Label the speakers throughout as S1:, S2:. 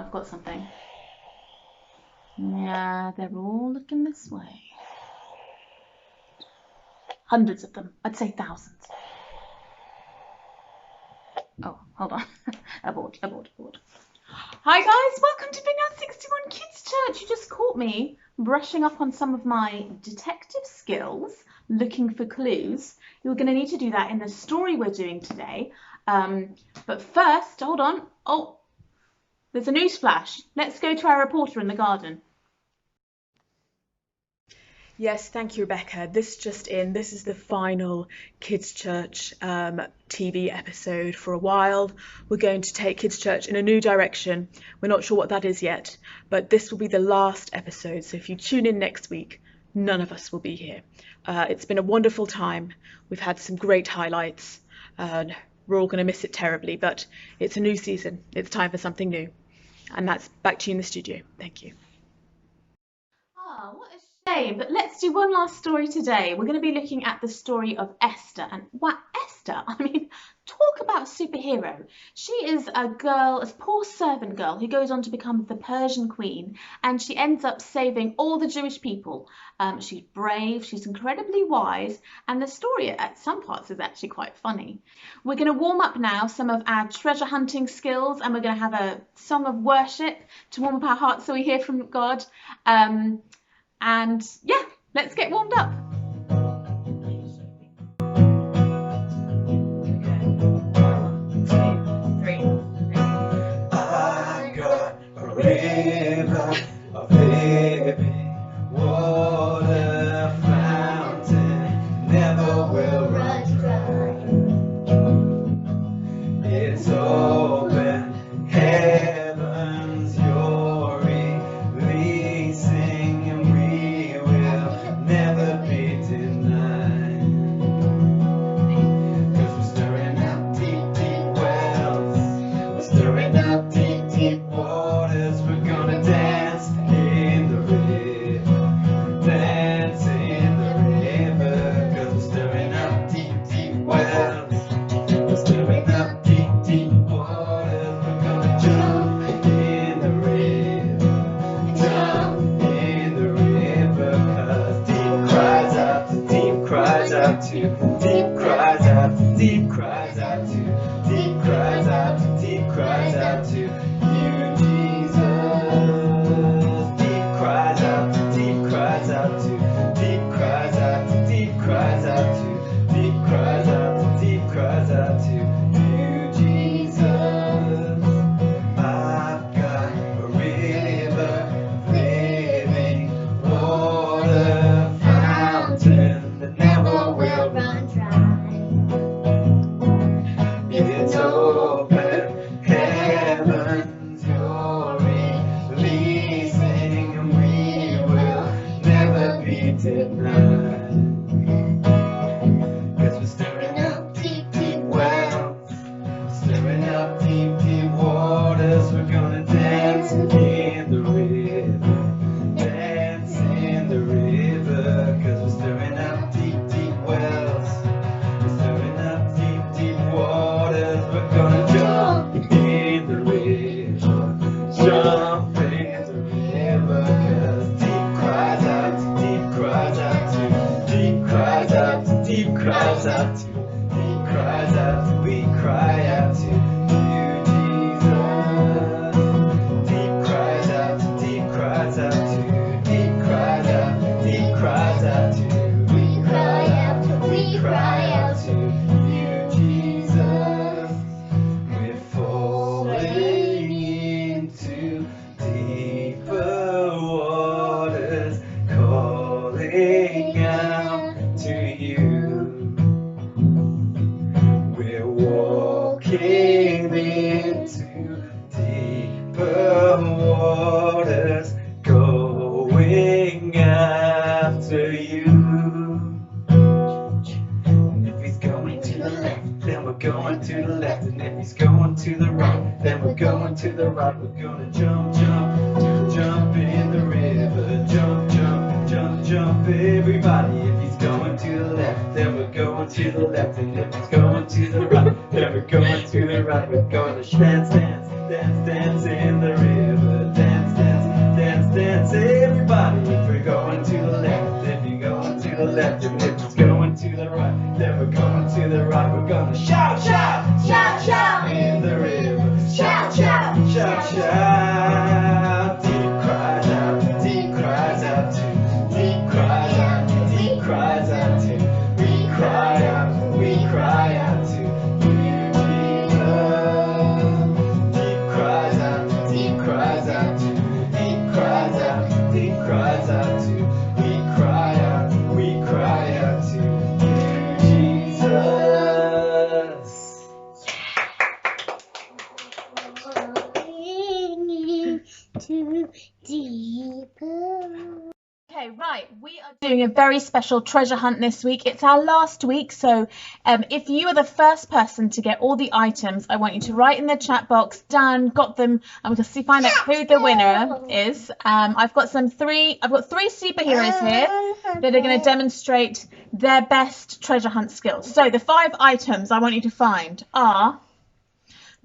S1: I've got something. Yeah, they're all looking this way. Hundreds of them. I'd say thousands. Oh, hold on. Abort. Hi guys, welcome to Vineyard 61 Kids Church. You just caught me brushing up on some of my detective skills, looking for clues. You're going to need to do that in the story we're doing today. But first, hold on. Oh, there's a news flash. Let's go to our reporter in the garden.
S2: Yes, thank you, Rebecca. This is the final Kids Church TV episode for a while. We're going to take Kids Church in a new direction. We're not sure what that is yet, but this will be the last episode. So if you tune in next week, none of us will be here. It's been a wonderful time. We've had some great highlights. We're all going to miss it terribly, but it's a new season. It's time for something new. And that's back to you in the studio. Thank you.
S1: What a shame, but let's do one last story today. We're going to be looking at the story of Esther. And what Esther, I mean, talk about superhero. She is a girl, a poor servant girl who goes on to become the Persian queen, and she ends up saving all the Jewish people. She's brave, she's incredibly wise, and the story at some parts is actually quite funny. We're going to warm up now some of our treasure hunting skills, and we're going to have a song of worship to warm up our hearts so we hear from God. And yeah, let's get warmed up.
S3: I got a river of living water, fountain never will run dry. It's open heavens, you're releasing, and we will never be denied. 'Cause we're stirring up deep, deep wells, we're stirring up deep, deep waters. We're gonna dance in the river, dance in the river. 'Cause we're stirring up deep, deep wells, we're stirring up deep, deep waters. We're gonna jump in the river, jump in the river. 'Cause deep cries out to deep, cries out to deep, cries out to deep, cries out to deep, cries out to deep, cries out to you, Jesus. Deep cries out to deep, cries out to deep, cries out to deep, cries out to deep, cries out to deep, cries out to you, Jesus. I've got a river of living water, fountain that never will run dry. It's open heavens, you're releasing, and we will never be denied. 'Cause we're stirring up deep, deep wells, stirring up deep, deep waters. We're gonna dance in the river, dance in the river. 'Cause we're stirring up deep, deep wells, we're stirring up deep, deep waters. We're gonna jump in the river, jump in the river. 'Cause deep cries out to deep, cries out to deep, cries out to deep, cries out to deep, cries out to, we cry out to you, Jesus. Deep cries out to deep, cries out to deep, cries out to deep, cries out to, we cry out to, we cry out to you, Jesus. We're falling into deeper waters, calling out to you. We're walking into deeper waters, going after you. And if he's going to the left, then we're going to the left. And if he's going to the right, then we're going to the right. We're gonna jump, jump, jump in the river. Jump, jump, jump, jump, everybody. If he's going to the left, then we're going to the left. And if he's going to the right, then we're going to the right. We're gonna dance, dance, dance, dance in the river. left, and if it's going to the right, then we're going to the right. We're gonna shout, shout, shout, shout in the river. Shout, shout, shout, shout. Deep cries out, deep cries out too. Deep cries out, deep cries out too. We cry out to you, Jesus. Deep cries out, deep cries out too. Deep cries out, deep cries out too. We cry out to you, Jesus.
S4: Too deeper.
S1: Okay, right, we are doing a very special treasure hunt this week. It's our last week, so if you are the first person to get all the items, I want you to write in the chat box, Dan got them, and we'll see find out who the winner is. I've got three superheroes here that are going to demonstrate their best treasure hunt skills. So the 5 items I want you to find are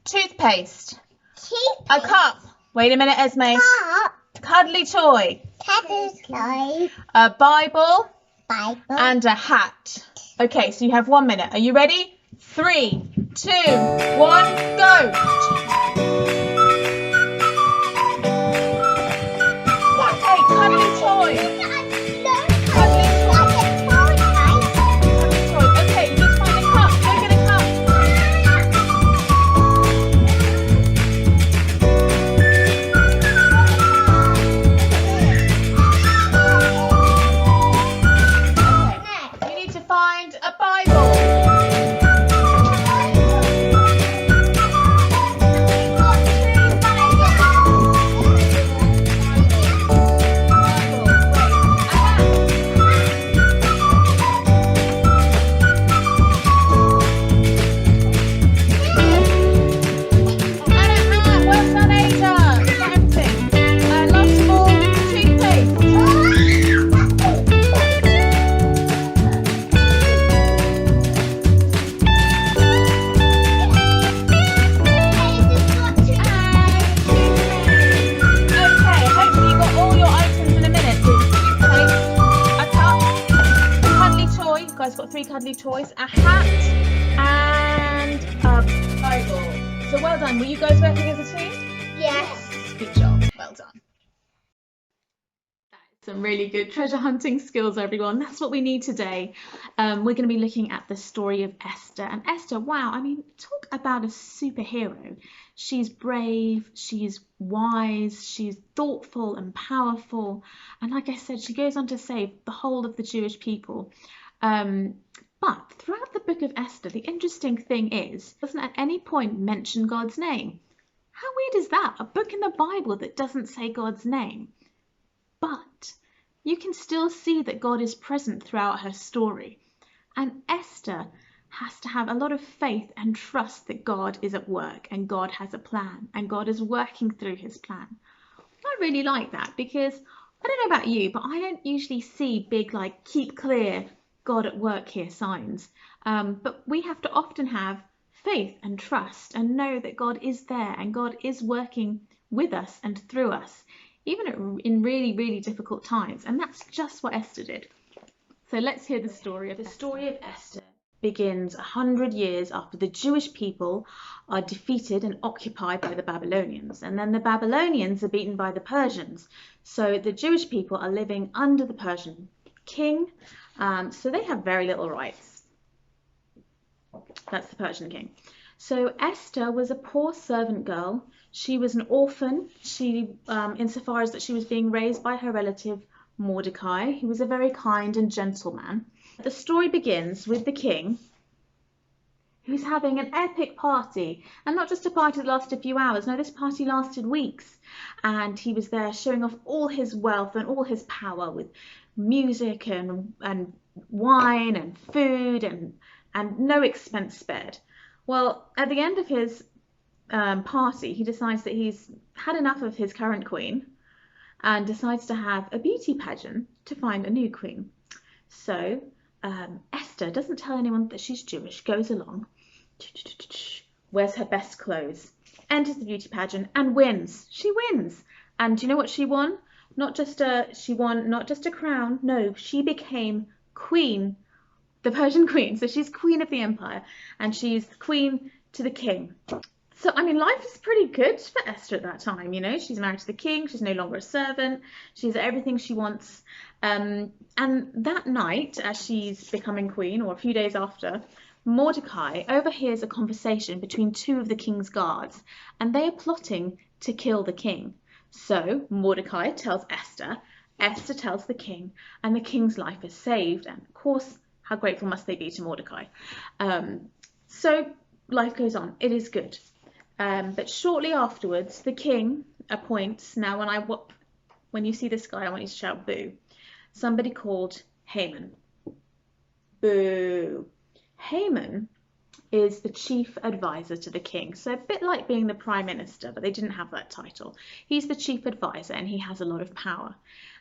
S1: toothpaste, a cup, wait a minute Esme, cuddly toy, a Bible, and a hat. Okay, so you have 1 minute. Are you ready? 3, 2, 1, go! Okay, cuddly toy. Cuddly toy. Okay, just find a cup. Go get a cup. You need to find a Bible. Got 3 cuddly toys, a hat, and a Bible. So well done. Were you guys working as a team?
S4: Yes.
S1: Good job. Well done. Some really good treasure hunting skills, everyone. That's what we need today. We're going to be looking at the story of Esther. And Esther, wow, I mean, talk about a superhero. She's brave, she's wise, she's thoughtful and powerful. And like I said, she goes on to save the whole of the Jewish people. But throughout the book of Esther, the interesting thing is, it doesn't at any point mention God's name. How weird is that? A book in the Bible that doesn't say God's name. But you can still see that God is present throughout her story. And Esther has to have a lot of faith and trust that God is at work and God has a plan and God is working through his plan. I really like that because I don't know about you, but I don't usually see big like keep clear, God at work here signs. But we have to often have faith and trust and know that God is there and God is working with us and through us, even in really, really difficult times. And that's just what Esther did. So let's hear the story of Esther. The story of Esther begins 100 years after the Jewish people are defeated and occupied by the Babylonians. And then the Babylonians are beaten by the Persians. So the Jewish people are living under the Persian king. So they have very little rights. That's the Persian king. So Esther was a poor servant girl. She was an orphan. Insofar as that she was being raised by her relative Mordecai, who was a very kind and gentle man. The story begins with the king, who's having an epic party, and not just a party that lasted a few hours. No, this party lasted weeks, and he was there showing off all his wealth and all his power with music and wine and food and no expense spared. Well, at the end of his party, he decides that he's had enough of his current queen and decides to have a beauty pageant to find a new queen. So Esther doesn't tell anyone that she's Jewish, goes along, wears her best clothes, enters the beauty pageant and wins. She wins. And do you know what she won? Not just a crown. No, she became queen, the Persian queen. So she's queen of the empire, and she's queen to the king. So, I mean, life is pretty good for Esther at that time, you know. She's married to the king. She's no longer a servant. She's everything she wants. And that night, as she's becoming queen, or a few days after, Mordecai overhears a conversation between two of the king's guards, and they are plotting to kill the king. So Mordecai tells Esther, Esther tells the king, and the king's life is saved. And of course, how grateful must they be to Mordecai? So life goes on. It is good. But shortly afterwards, the king appoints, now when you see this guy, I want you to shout boo, somebody called Haman. Boo. Haman is the chief advisor to the king, so a bit like being the prime minister, but they didn't have that title. He's the chief advisor and he has a lot of power.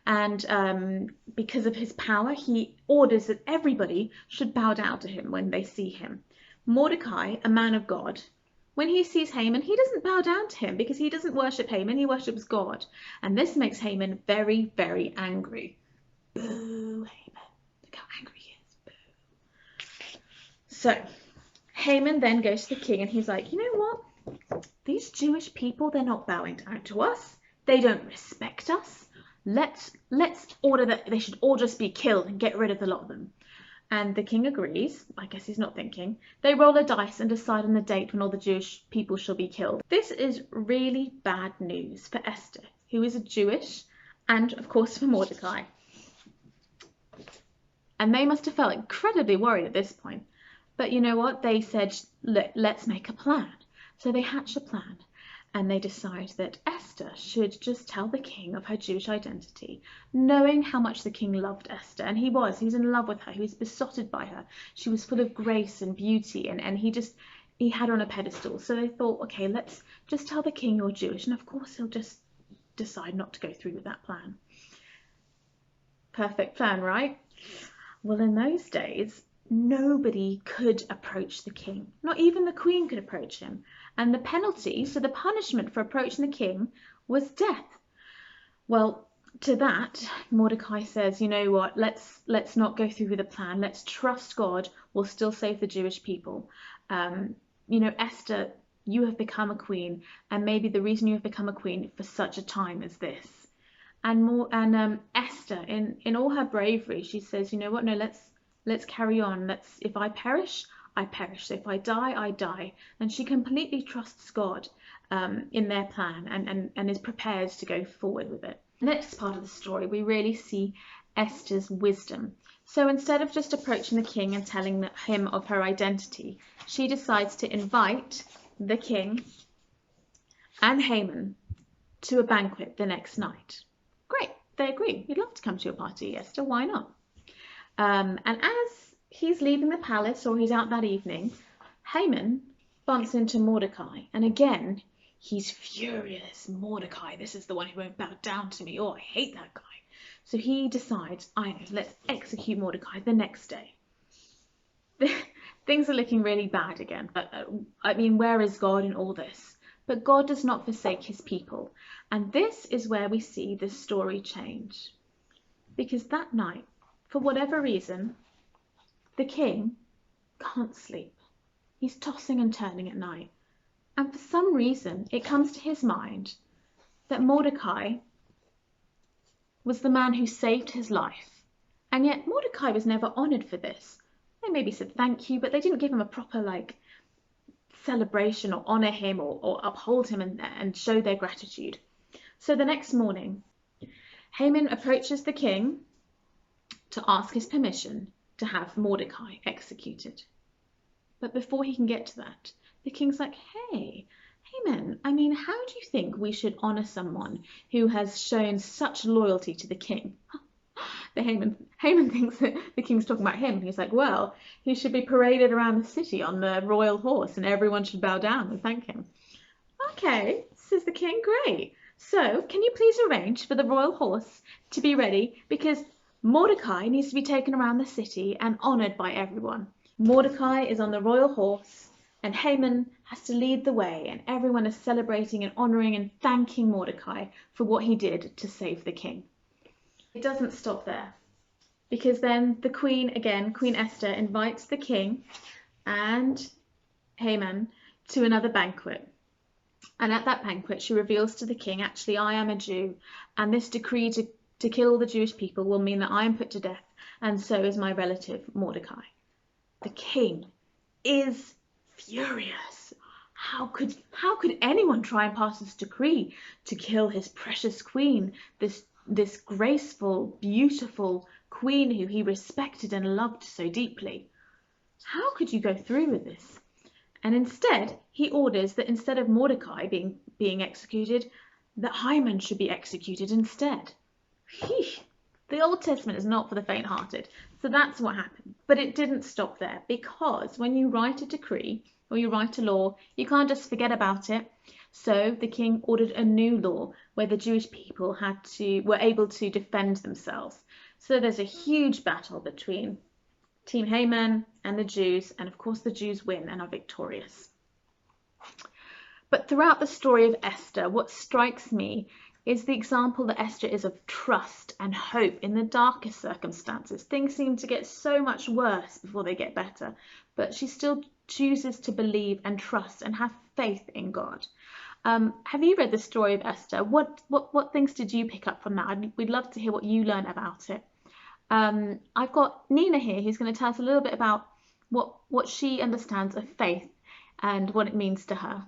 S1: And because of his power, he orders that everybody should bow down to him when they see him. Mordecai, a man of God, when he sees Haman, he doesn't bow down to him because he doesn't worship Haman, he worships God. And this makes Haman very, very angry. Boo, Haman. Look how angry he is. Boo. So, Haman then goes to the king and he's like, you know what? These Jewish people, they're not bowing down to us. They don't respect us. Let's order that they should all just be killed and get rid of the lot of them. And the king agrees. I guess he's not thinking. They roll a dice and decide on the date when all the Jewish people shall be killed. This is really bad news for Esther, who is a Jewish, and of course for Mordecai. And they must have felt incredibly worried at this point. But you know what? They said, let's make a plan. So they hatch a plan. And they decide that Esther should just tell the king of her Jewish identity, knowing how much the king loved Esther. And he was in love with her. He was besotted by her. She was full of grace and beauty, and he had her on a pedestal. So they thought, okay, let's just tell the king you're Jewish. And of course, he'll just decide not to go through with that plan. Perfect plan, right? Well, in those days, nobody could approach the king. Not even the queen could approach him. And the penalty, so the punishment for approaching the king, was death. Well, to that, Mordecai says, you know what, let's not go through with the plan. Let's trust God. We'll still save the Jewish people. You know, Esther, you have become a queen, and maybe the reason you have become a queen for such a time as this. And Esther, in all her bravery, she says, you know what, no, let's carry on. If I perish, I perish. So if I die, I die. And she completely trusts God in their plan and is prepared to go forward with it. Next part of the story, we really see Esther's wisdom. So instead of just approaching the king and telling him of her identity, she decides to invite the king and Haman to a banquet the next night. Great, they agree. You'd love to come to your party, Esther. Why not? And as he's leaving the palace, or he's out that evening, Haman bumps into Mordecai. And again, he's furious. Mordecai, this is the one who won't bow down to me. Oh, I hate that guy. So he decides, I know, let's execute Mordecai the next day. Things are looking really bad again. I mean, where is God in all this? But God does not forsake his people. And this is where we see the story change. Because that night, for whatever reason, the king can't sleep. He's tossing and turning at night. And for some reason, it comes to his mind that Mordecai was the man who saved his life. And yet Mordecai was never honoured for this. They maybe said thank you, but they didn't give him a proper celebration or honour him or uphold him and show their gratitude. So the next morning, Haman approaches the king to ask his permission to have Mordecai executed. But before he can get to that, the king's like, hey, Haman, I mean, how do you think we should honour someone who has shown such loyalty to the king? Haman thinks that the king's talking about him. He's like, well, he should be paraded around the city on the royal horse and everyone should bow down and thank him. Okay, says the king, great. So can you please arrange for the royal horse to be ready, because Mordecai needs to be taken around the city and honoured by everyone. Mordecai is on the royal horse and Haman has to lead the way, and everyone is celebrating and honouring and thanking Mordecai for what he did to save the king. It doesn't stop there. because then the Queen, again, Queen Esther, invites the king and Haman to another banquet. And at that banquet, she reveals to the king, actually, I am a Jew, and this decree to kill all the Jewish people will mean that I am put to death, and so is my relative Mordecai. The king is furious. How could anyone try and pass this decree to kill his precious queen, this graceful, beautiful queen who he respected and loved so deeply? How could you go through with this? And instead, he orders that instead of Mordecai being executed, that Haman should be executed instead. The Old Testament is not for the faint-hearted. So that's what happened. But it didn't stop there, because when you write a decree or you write a law, you can't just forget about it. So the king ordered a new law where the Jewish people were able to defend themselves. So there's a huge battle between Team Haman and the Jews, and of course the Jews win and are victorious. But throughout the story of Esther, what strikes me is the example that Esther is of trust and hope in the darkest circumstances. Things seem to get so much worse before they get better, but she still chooses to believe and trust and have faith in God. Have you read the story of Esther? What things did you pick up from that? We'd love to hear what you learned about it. I've got Nina here, who's going to tell us a little bit about what she understands of faith and what it means to her.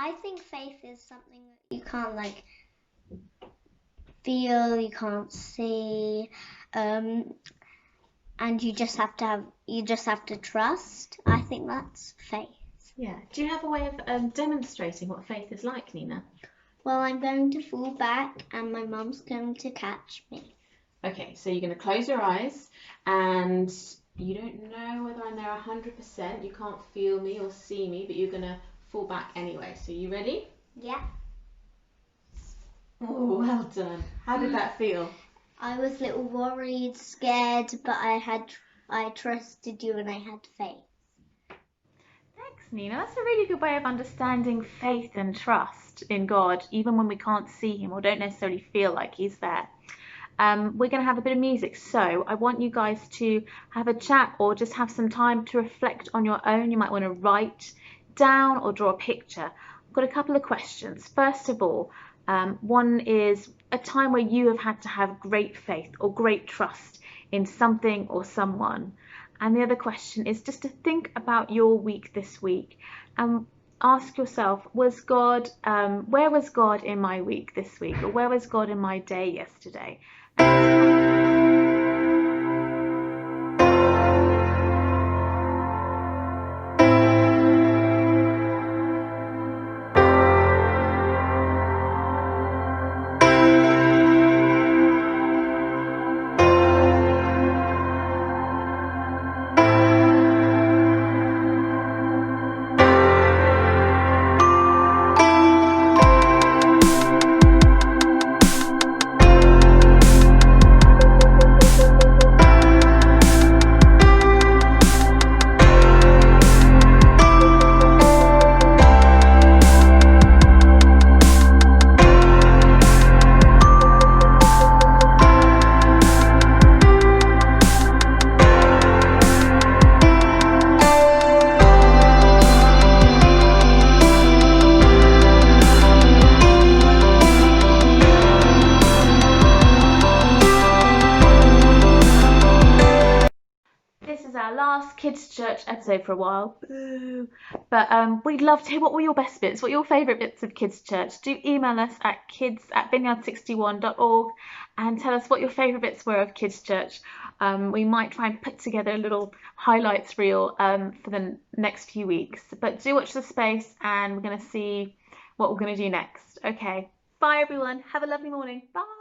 S4: I think faith is something that you can't feel, you can't see, and you just have to trust. I think that's faith.
S1: Yeah. Do you have a way of demonstrating what faith is like, Nina?
S4: Well, I'm going to fall back and my mum's going to catch me.
S1: Okay, so you're going to close your eyes, and you don't know whether I'm there 100%. You can't feel me or see me, but you're going to fall back anyway. So you ready?
S4: Yeah.
S1: Oh, well done. How did that feel?
S4: I was a little worried, scared, but I trusted you and I had faith.
S1: Thanks, Nina. That's a really good way of understanding faith and trust in God, even when we can't see him or don't necessarily feel like he's there. We're going to have a bit of music, so I want you guys to have a chat or just have some time to reflect on your own. You might want to write down or draw a picture. I've got a couple of questions. First of all, one is a time where you have had to have great faith or great trust in something or someone. And the other question is just to think about your week this week and ask yourself, where was God in my week this week? Or where was God in my day yesterday? Our last Kids Church episode for a while. Boo. But we'd love to hear what were your best bits, what were your favourite bits of Kids Church. Do email us at kids@vineyard61.org and tell us what your favourite bits were of Kids Church. We might try and put together a little highlights reel for the next few weeks. But do watch the space and we're going to see what we're going to do next. Okay, bye everyone. Have a lovely morning. Bye.